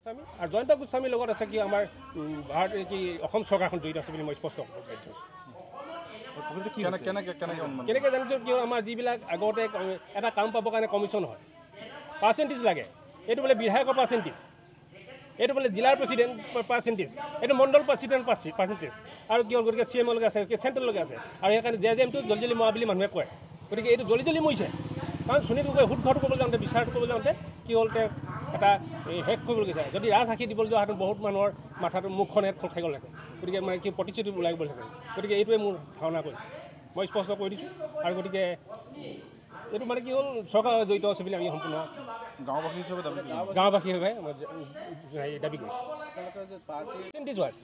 আৰু জয়ন্ত গোস্বামীৰ লগত আছে কি আমাৰ ভাৰত কি অসম চৰকাৰখন জড়িত আছে বুলি মই স্পষ্ট কৰিব কেনেকৈ জানিছোঁ কিয় আমাৰ যিবিলাক আগতে এটা কাম পাবৰ কাৰণে কমিশ্যন হয় পাৰ্চেণ্টেজ লাগে এইটো বোলে বিধায়কৰ পাৰ্চেণ্টেজ এইটো বোলে জিলাৰ প্ৰেচিডেণ্ট পাৰ্চেণ্টেজ এইটো মণ্ডল প্ৰেচিডেণ্ট পাৰ্চেণ্টেজ আৰু কি হ'ল গতিকে চি এমলৈকে আছে চেণ্ট্ৰেললৈকে আছে আৰু সেইকাৰণে জেমটো জলদি জলদি মৰা বুলি মানুহে কয় গতিকে এইটো জলদি জলদি মৰিছে কাৰণ সুনীল গগৈ শুদ্ধটো কৰিবলৈ যাওঁতে বিচাৰটো কৰিবলৈ যাওঁতে কি হ'ল তেওঁ এটা শেষ কৰিবলৈ গৈছে যদি ৰাজসাক্ষী দিবলৈ যোৱা হাতত বহুত মানুহৰ মাথাটো মুখখন খোল খাই গ'ল গতিকে মানে কি প্ৰতিশ্ৰুতি ওলাই গ'ল গতিকে এইটোৱে মোৰ ধাৰণা কৰিছোঁ মই স্পষ্ট কৰি দিছোঁ আৰু গতিকে এইটো মানে কি হ'ল চৰকাৰ জড়িত আছে বুলি আমি সম্পূৰ্ণ গাঁওবাসী হিচাপে দাবী কৰিছোঁ পাৰ্চেণ্টেজ হয়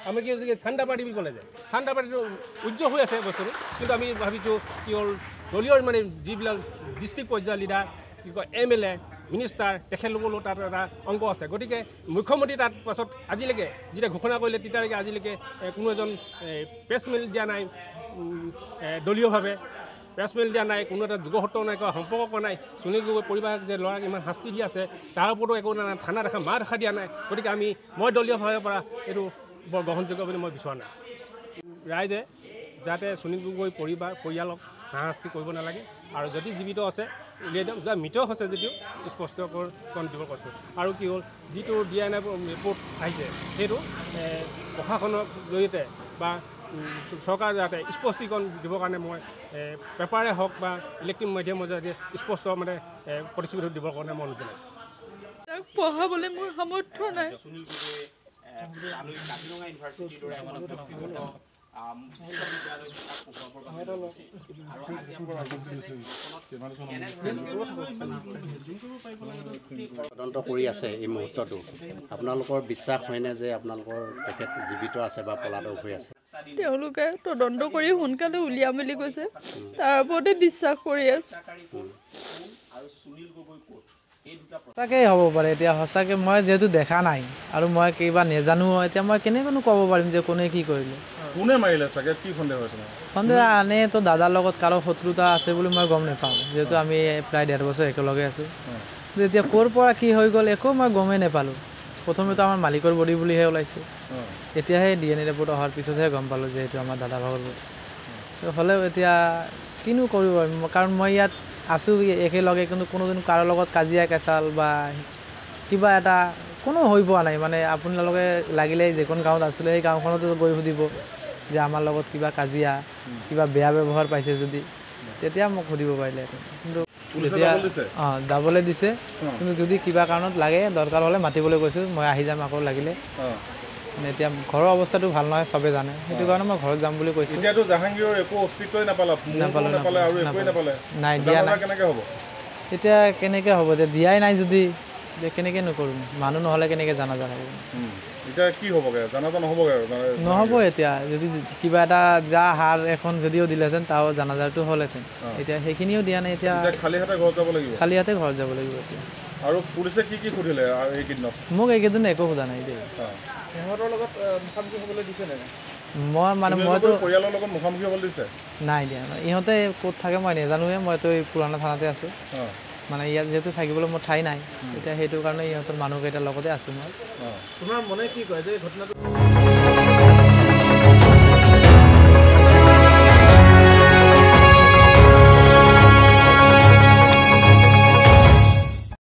আমি কি চান্দা পাৰ্টি বুলি ক'লে যে চান্দা পাৰ্টিটো উজ্জ্বল হৈ আছে বস্তুটো কিন্তু আমি ভাবিছোঁ কি হ'ল দলীয় মানে যিবিলাক ডিষ্ট্ৰিক্ট পৰ্যায়ৰ লিডাৰ কি কয় MLA মিনিষ্টাৰ তেখেতলোকৰো তাত এটা অংক আছে গতিকে মুখ্যমন্ত্ৰী তাত পাছত আজিলৈকে যেতিয়া ঘোষণা কৰিলে তেতিয়ালৈকে আজিলৈকে কোনো এজন প্ৰেছ মিল দিয়া নাই দলীয়ভাৱে প্ৰেছ মিল দিয়া নাই কোনো এটা যোগসত্ৰ নাই সম্পৰ্ক কৰা নাই সুনীল গগৈ পৰিবাৰক যে ল'ৰাক ইমান শাস্তি দি আছে তাৰ ওপৰতো একো নাই থানা দেখা মা দেখা দিয়া নাই গতিকে মই দলীয়ভাৱে পৰা এইটো বৰ গ্ৰহণযোগ্য বুলি মই বিচৰা নাই ৰাইজে যাতে সুনীল গগৈ পৰিয়ালক হাৰাশাস্তি কৰিব নালাগে আৰু যদি জীৱিত আছে উলিয়াই দিয়ক যা মৃত হৈছে যদিও স্পষ্টকৰণ দিব কৈছোঁ আৰু কি হ'ল যিটো DNA ৰিপৰ্ট আহিছে সেইটো প্ৰশাসনৰ জৰিয়তে বা চৰকাৰ যাতে স্পষ্টীকৰণ দিবৰ কাৰণে মই পেপাৰে হওক বা ইলেক্ট্ৰনিক মাধ্যমৰ জৰিয়তে স্পষ্ট মানে প্ৰতিশ্ৰুতি দিবৰ কাৰণে মই অনুৰোধ জনাইছোঁ তাক পঢ়াবলৈ মোৰ সামৰ্থ্য নাই তদন্ত কৰি আছে এই মুহূৰ্তটো আপোনালোকৰ বিশ্বাস হয়নে যে আপোনালোকৰ তেখেত জীৱিত আছে বা পলাতক হৈ আছে তেওঁলোকে তদন্ত কৰি সোনকালে উলিয়াম বুলি কৈছে তাৰ ওপৰতে বিশ্বাস কৰি আছোঁ সঁচাকৈ হ'ব পাৰে এতিয়া সঁচাকৈ মই যিহেতু দেখা নাই আৰু মই কিবা নাজানো এতিয়া মই কেনেকৈনো ক'ব পাৰিম যে কোনে কি কৰিলে কোনে মাৰিলে চাগে কি সন্দেহ হৈছে সন্দেহ আনেতো দাদাৰ লগত কাৰো শত্ৰুতা আছে বুলি মই গম নাপাওঁ যিহেতু আমি প্ৰায় 1.5 বছৰ একেলগে আছোঁ এতিয়া ক'ৰ পৰা কি হৈ গ'ল একো মই গমেই নাপালোঁ প্ৰথমেতো আমাৰ মালিকৰ বডি বুলিহে ওলাইছে এতিয়াহে DNA ৰিপৰ্ট অহাৰ পিছতহে গম পালোঁ যে এইটো আমাৰ দাদা ভাগৰ বডি হ'লেও এতিয়া কিনো কৰিব কাৰণ মই ইয়াত আছোঁ একেলগে কিন্তু কোনোদিন কাৰো লগত কাজিয়া কেঁচাল বা কিবা এটা কোনো হৈ পোৱা নাই মানে আপোনালোকে লাগিলে যিখন গাঁৱত আছিলে সেই গাঁওখনতো গৈ সুধিব যে আমাৰ লগত কিবা কাজিয়া কিবা বেয়া ব্যৱহাৰ পাইছে যদি তেতিয়া মোক সুধিব পাৰিলে কিন্তু এতিয়া যাবলৈ দিছে কিন্তু যদি কিবা কাৰণত লাগে দৰকাৰ হ'লে মাতিবলৈ কৈছোঁ মই আহি যাম আকৌ লাগিলে মানে এতিয়া ঘৰৰ অৱস্থাটো ভাল নহয় চবে জানে সেইটো কাৰণে মই ঘৰত যাম বুলি কৈছোঁ নাই দিয়া নাই এতিয়া কেনেকৈ হ'ব এতিয়া দিয়াই নাই যদি কেনেকৈ নকৰোঁ মানুহ নহ'লে কেনেকৈ জানাজা হ'ব এতিয়া কি হ'বগৈ জানাজা নহ'বগৈ নহ'ব এতিয়া যদি কিবা এটা যা হাৰ এখন যদিও দিলেহেঁতেন তাও জানাজাৰটো হ'লহেঁতেন এতিয়া সেইখিনিও দিয়া নাই এতিয়া খালী হাতে ঘৰত যাব লাগিব এতিয়া আৰু পুলিচে কি সুধিলে এইকেইদিনত মোক এইকেইদিন একো সোধা নাই দেই সিহঁতৰ লগত মুখামুখি হ'বলৈ দিছে নে মইতো পৰিয়ালৰ লগত মুখামুখি হ'বলৈ দিছে নাই দিয়া ইহঁতে ক'ত থাকে মই নাজানোৱে মইতো এই পুৰণা থানাতে আছোঁ মানে ইয়াত যিহেতু থাকিবলৈ মোৰ ঠাই নাই এতিয়া সেইটো কাৰণে ইহঁতৰ মানুহকেইটাৰ লগতে আছোঁ মই তোমাৰ মনে কি কয় যে ঘটনাটো